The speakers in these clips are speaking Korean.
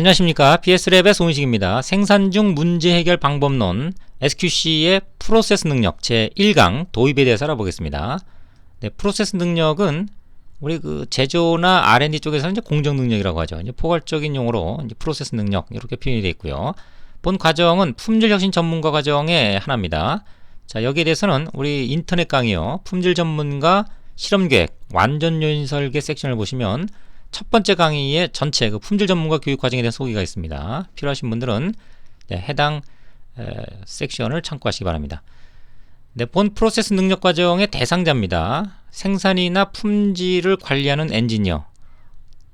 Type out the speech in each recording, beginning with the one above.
안녕하십니까. BS랩의 송은식입니다. 생산 중 문제 해결 방법론 SQC의 프로세스 능력 제1강 도입에 대해서 알아보겠습니다. 네, 프로세스 능력은 우리 제조나 R&D 쪽에서는 이제 공정 능력이라고 하죠. 이제 포괄적인 용어로 이제 프로세스 능력 이렇게 표현이 되어 있고요. 본 과정은 품질 혁신 전문가 과정의 하나입니다. 자, 여기에 대해서는 우리 인터넷 강의요. 품질 전문가 실험 계획 완전 요인 설계 섹션을 보시면 첫 번째 강의의 전체 품질 전문가 교육 과정에 대한 소개가 있습니다. 필요하신 분들은 해당 섹션을 참고하시기 바랍니다. 네, 본 프로세스 능력 과정의 대상자입니다. 생산이나 품질을 관리하는 엔지니어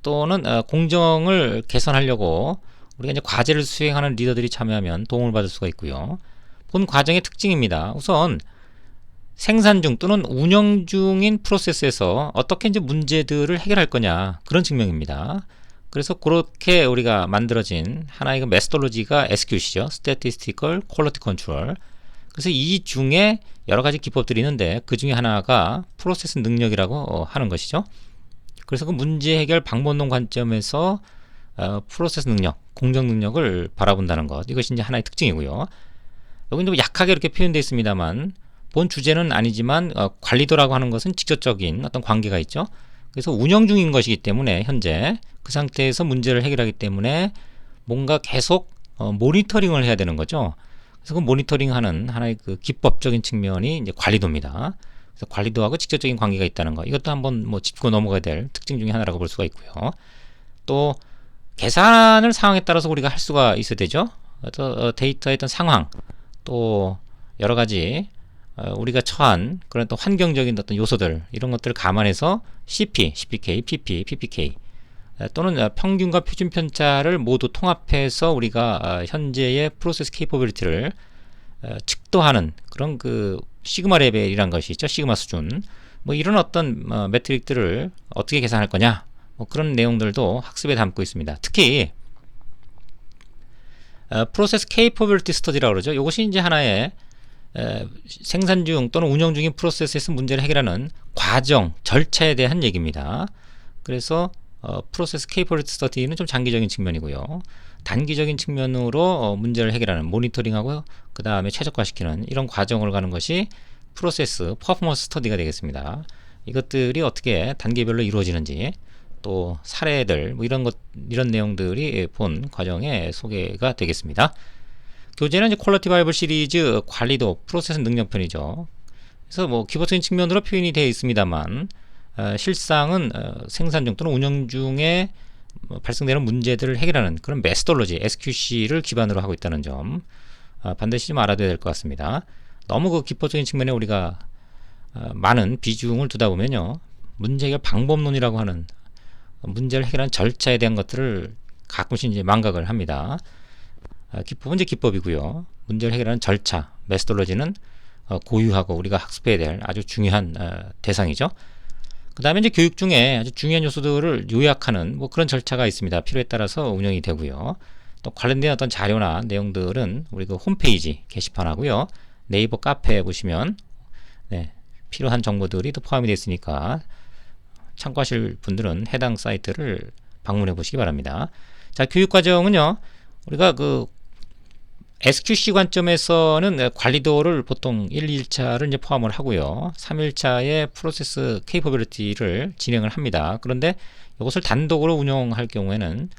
또는 공정을 개선하려고 우리가 이제 과제를 수행하는 리더들이 참여하면 도움을 받을 수가 있고요. 본 과정의 특징입니다. 우선 생산 중 또는 운영 중인 프로세스에서 어떻게 이제 문제들을 해결할 거냐 그런 측면입니다. 그래서 그렇게 우리가 만들어진 하나의 메소돌로지가 SQC죠. Statistical Quality Control. 그래서 이 중에 여러 가지 기법들이 있는데 그 중에 하나가 프로세스 능력이라고 하는 것이죠. 그래서 그 문제 해결 방법론 관점에서 프로세스 능력, 공정 능력을 바라본다는 것, 이것이 이제 하나의 특징이고요. 여기 좀 약하게 이렇게 표현되어 있습니다만 본 주제는 아니지만 관리도라고 하는 것은 직접적인 어떤 관계가 있죠. 그래서 운영 중인 것이기 때문에 현재 그 상태에서 문제를 해결하기 때문에 뭔가 계속 모니터링을 해야 되는 거죠. 그래서 그 모니터링하는 하나의 그 기법적인 측면이 이제 관리도입니다. 그래서 관리도하고 직접적인 관계가 있다는 거, 이것도 한번 짚고 넘어가야 될 특징 중에 하나라고 볼 수가 있고요. 또 계산을 상황에 따라서 우리가 할 수가 있어야 되죠. 또 데이터의 어떤 상황, 또 여러 가지 우리가 처한 그런 또 환경적인 어떤 요소들, 이런 것들을 감안해서 CP, CPK, PP, PPK 또는 평균과 표준 편차를 모두 통합해서 우리가 현재의 프로세스 케이퍼빌리티를 측도하는 그런 그 시그마 레벨이란 것이 있죠. 시그마 수준. 이런 어떤 매트릭들을 어떻게 계산할 거냐, 그런 내용들도 학습에 담고 있습니다. 특히 프로세스 케이퍼빌리티 스터디라고 그러죠. 이것이 이제 하나의 생산 중 또는 운영 중인 프로세스에서 문제를 해결하는 과정, 절차에 대한 얘기입니다. 그래서 프로세스 케이퍼빌리티 스터디는 좀 장기적인 측면이고요. 단기적인 측면으로 문제를 해결하는 모니터링하고 그 다음에 최적화시키는 이런 과정을 가는 것이 프로세스 퍼포먼스 스터디가 되겠습니다. 이것들이 어떻게 단계별로 이루어지는지, 또 사례들 이런 내용들이 본 과정에 소개가 되겠습니다. 교재는 이제 퀄리티 바이블 시리즈 관리도 프로세스 능력편이죠. 그래서 기본적인 측면으로 표현이 되어 있습니다만 실상은 생산 중 또는 운영 중에 발생되는 문제들을 해결하는 그런 메소돌로지 SQC를 기반으로 하고 있다는 점 반드시 좀 알아둬야 될 것 같습니다. 너무 그 기법적인 측면에 우리가 많은 비중을 두다 보면요, 문제 해결 방법론이라고 하는 문제를 해결하는 절차에 대한 것들을 가끔씩 이제 망각을 합니다. 기법은 이제 기법이고요. 문제를 해결하는 절차, 메소돌로지는 고유하고 우리가 학습해야 될 아주 중요한 대상이죠. 그 다음에 이제 교육 중에 아주 중요한 요소들을 요약하는 그런 절차가 있습니다. 필요에 따라서 운영이 되고요. 또 관련된 어떤 자료나 내용들은 우리 그 홈페이지 게시판하고요. 네이버 카페에 보시면 필요한 정보들이 또 포함이 되어 있으니까 참고하실 분들은 해당 사이트를 방문해 보시기 바랍니다. 자, 교육 과정은요, 우리가 SQC 관점에서는 관리도를 보통 1, 2일차를 이제 포함을 하고요. 3일차에 프로세스 케이퍼빌리티를 진행을 합니다. 그런데 이것을 단독으로 운영할 경우에는,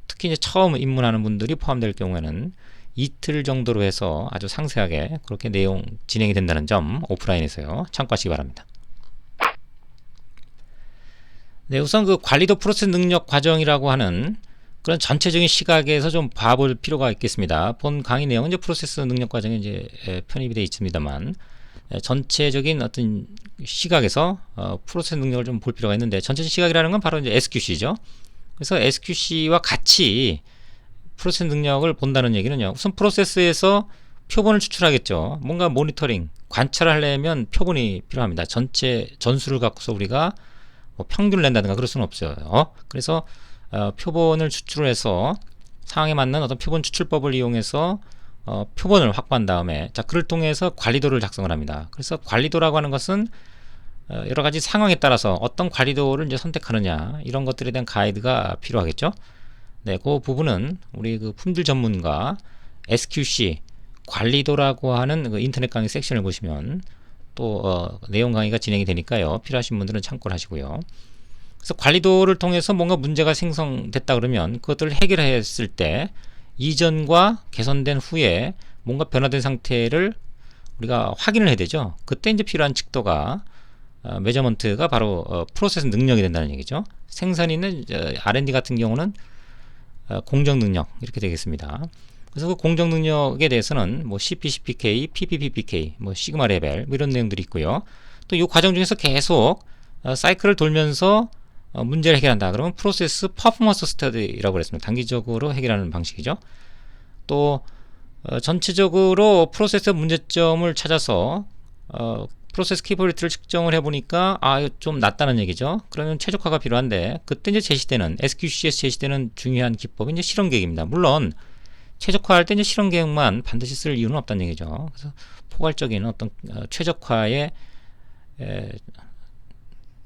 특히 이제 처음 입문하는 분들이 포함될 경우에는 이틀 정도로 해서 아주 상세하게 그렇게 내용 진행이 된다는 점 오프라인에서요, 참고하시기 바랍니다. 네, 우선 그 관리도 프로세스 능력 과정이라고 하는 그런 전체적인 시각에서 좀 봐볼 필요가 있겠습니다. 본 강의 내용은 이제 프로세스 능력 과정에 이제 편입이 되어 있습니다만, 전체적인 어떤 시각에서 프로세스 능력을 좀 볼 필요가 있는데, 전체적 시각이라는 건 바로 이제 SQC죠. 그래서 SQC와 같이 프로세스 능력을 본다는 얘기는요, 우선 프로세스에서 표본을 추출하겠죠. 뭔가 모니터링, 관찰을 하려면 표본이 필요합니다. 전체 전수를 갖고서 우리가 평균을 낸다든가 그럴 수는 없어요. 그래서 표본을 추출해서 상황에 맞는 어떤 표본 추출법을 이용해서 표본을 확보한 다음에, 자, 그를 통해서 관리도를 작성을 합니다. 그래서 관리도라고 하는 것은 여러 가지 상황에 따라서 어떤 관리도를 이제 선택하느냐, 이런 것들에 대한 가이드가 필요하겠죠. 네, 그 부분은 우리 그 품질 전문가 SQC 관리도라고 하는 그 인터넷 강의 섹션을 보시면 또 내용 강의가 진행이 되니까요. 필요하신 분들은 참고를 하시고요. 그래서 관리도를 통해서 뭔가 문제가 생성됐다 그러면 그것들을 해결했을 때 이전과 개선된 후에 뭔가 변화된 상태를 우리가 확인을 해야 되죠. 그때 이제 필요한 척도가 메저먼트가 바로 프로세스 능력이 된다는 얘기죠. 생산이는 R&D 같은 경우는 공정 능력 이렇게 되겠습니다. 그래서 그 공정 능력에 대해서는 뭐 CP/CPK, PPPPK, 뭐 시그마 레벨 뭐 이런 내용들이 있고요. 또 이 과정 중에서 계속 사이클을 돌면서 문제를 해결한다. 그러면 프로세스 퍼포먼스 스터디라고 그랬습니다. 단기적으로 해결하는 방식이죠. 또 전체적으로 프로세스 문제점을 찾아서 프로세스 케이퍼빌리티를 측정을 해보니까 좀 낮다는 얘기죠. 그러면 최적화가 필요한데 그때 이제 제시되는 SQC에서 제시되는 중요한 기법이 이제 실험 계획입니다. 물론 최적화할 때 이제 실험 계획만 반드시 쓸 이유는 없다는 얘기죠. 그래서 포괄적인 어떤 최적화의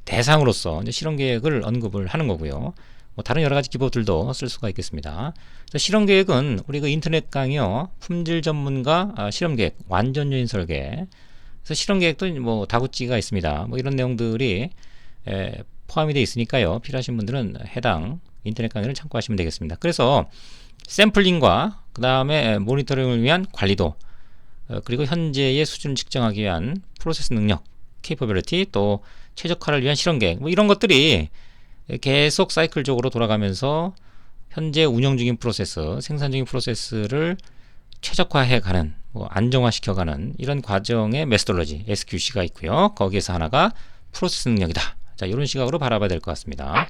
대상으로서 이제 실험 계획을 언급을 하는 거고요. 뭐 다른 여러 가지 기법들도 쓸 수가 있겠습니다. 그래서 실험 계획은 우리 그 인터넷 강의요, 품질 전문가 실험 계획, 완전 요인 설계. 그래서 실험 계획도 뭐 다구찌가 있습니다. 뭐 이런 내용들이 포함이 되어 있으니까요. 필요하신 분들은 해당 인터넷 강의를 참고하시면 되겠습니다. 그래서 샘플링과 그 다음에 모니터링을 위한 관리도, 그리고 현재의 수준을 측정하기 위한 프로세스 능력, capability, 또 최적화를 위한 실험 계획, 뭐 이런 것들이 계속 사이클적으로 돌아가면서 현재 운영 중인 프로세스, 생산 중인 프로세스를 최적화해가는, 뭐 안정화시켜가는 이런 과정의 메소돌로지 SQC가 있고요. 거기에서 하나가 프로세스 능력이다. 자, 이런 시각으로 바라봐야 될 것 같습니다.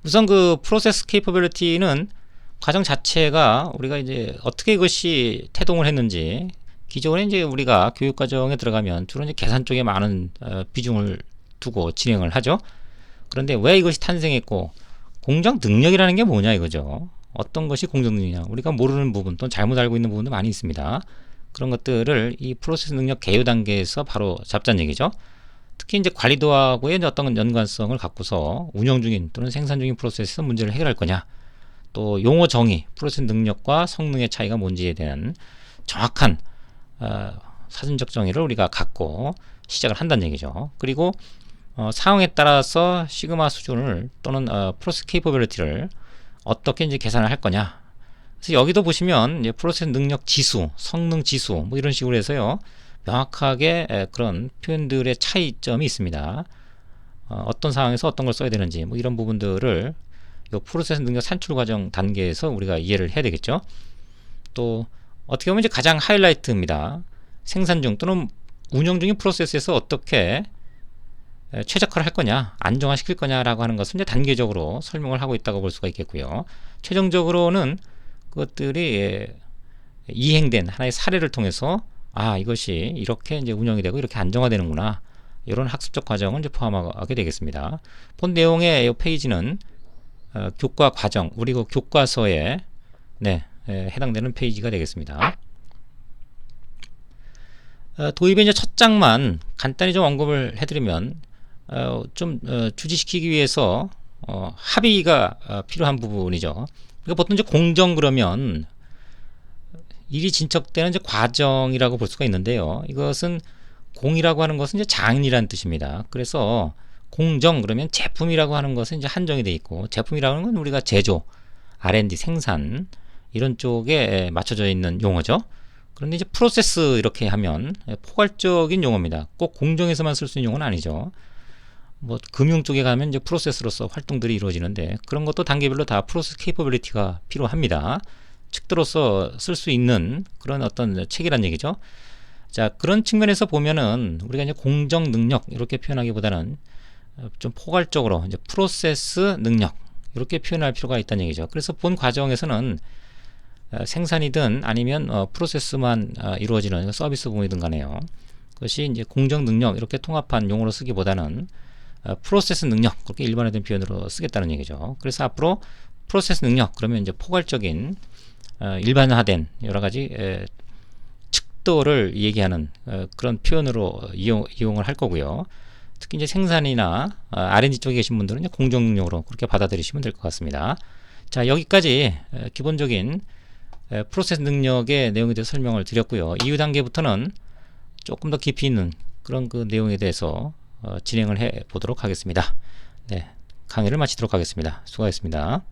우선 그 프로세스 케이퍼빌리티는 과정 자체가 우리가 이제 어떻게 이것이 태동을 했는지, 기존에 이제 우리가 교육 과정에 들어가면 주로 이제 계산 쪽에 많은 비중을 두고 진행을 하죠. 그런데 왜 이것이 탄생했고, 공정 능력이라는 게 뭐냐 이거죠. 어떤 것이 공정 능력이냐, 우리가 모르는 부분 또는 잘못 알고 있는 부분도 많이 있습니다. 그런 것들을 이 프로세스 능력 개요 단계에서 바로 잡자는 얘기죠. 특히 이제 관리도하고의 어떤 연관성을 갖고서 운영 중인 또는 생산 중인 프로세스에서 문제를 해결할 거냐, 또 용어 정의, 프로세스 능력과 성능의 차이가 뭔지에 대한 정확한 사전적 정의를 우리가 갖고 시작을 한다는 얘기죠. 그리고 상황에 따라서 시그마 수준을 또는 프로세스 케이퍼빌리티를 어떻게 이제 계산을 할 거냐. 그래서 여기도 보시면 이제 프로세스 능력 지수, 성능 지수 뭐 이런 식으로 해서요, 명확하게 그런 표현들의 차이점이 있습니다. 어떤 상황에서 어떤 걸 써야 되는지 뭐 이런 부분들을 이 프로세스 능력 산출 과정 단계에서 우리가 이해를 해야 되겠죠. 또 어떻게 보면 이제 가장 하이라이트입니다. 생산 중 또는 운영 중인 프로세스에서 어떻게 최적화를 할 거냐, 안정화시킬 거냐라고 하는 것을 이제 단계적으로 설명을 하고 있다고 볼 수가 있겠고요. 최종적으로는 그것들이 이행된 하나의 사례를 통해서 이것이 이렇게 이제 운영이 되고 이렇게 안정화되는구나, 이런 학습적 과정을 이제 포함하게 되겠습니다. 본 내용의 이 페이지는 교과 과정, 우리 그 교과서에 해당되는 페이지가 되겠습니다. 도입의 이제 첫 장만 간단히 좀 언급을 해드리면, 좀 주지시키기 위해서 합의가 필요한 부분이죠. 그러니까 보통 이제 공정 그러면 일이 진척되는 이제 과정이라고 볼 수가 있는데요. 이것은 공이라고 하는 것은 이제 장이라는 뜻입니다. 그래서 공정 그러면 제품이라고 하는 것은 이제 한정이 되어 있고, 제품이라고 하는 건 우리가 제조, R&D, 생산 이런 쪽에 맞춰져 있는 용어죠. 그런데 이제 프로세스 이렇게 하면 포괄적인 용어입니다. 꼭 공정에서만 쓸 수 있는 용어는 아니죠. 뭐 금융 쪽에 가면 이제 프로세스로서 활동들이 이루어지는데, 그런 것도 단계별로 다 프로세스 케이퍼빌리티가 필요합니다. 측도로서 쓸 수 있는 그런 어떤 책이란 얘기죠. 자, 그런 측면에서 보면은 우리가 이제 공정 능력 이렇게 표현하기보다는 좀 포괄적으로 이제 프로세스 능력 이렇게 표현할 필요가 있다는 얘기죠. 그래서 본 과정에서는 생산이든 아니면 프로세스만 이루어지는 서비스 부분이든 간에요, 그것이 이제 공정 능력 이렇게 통합한 용어로 쓰기보다는 프로세스 능력 그렇게 일반화된 표현으로 쓰겠다는 얘기죠. 그래서 앞으로 프로세스 능력 그러면 이제 포괄적인 일반화된 여러 가지 측도를 얘기하는 그런 표현으로 이용을 할 거고요. 특히 이제 생산이나 R&D 쪽에 계신 분들은 공정 능력으로 그렇게 받아들이시면 될 것 같습니다. 자, 여기까지 기본적인 프로세스 능력의 내용에 대해서 설명을 드렸고요. 이후 단계부터는 조금 더 깊이 있는 그런 그 내용에 대해서 진행을 해 보도록 하겠습니다. 네, 강의를 마치도록 하겠습니다. 수고하셨습니다.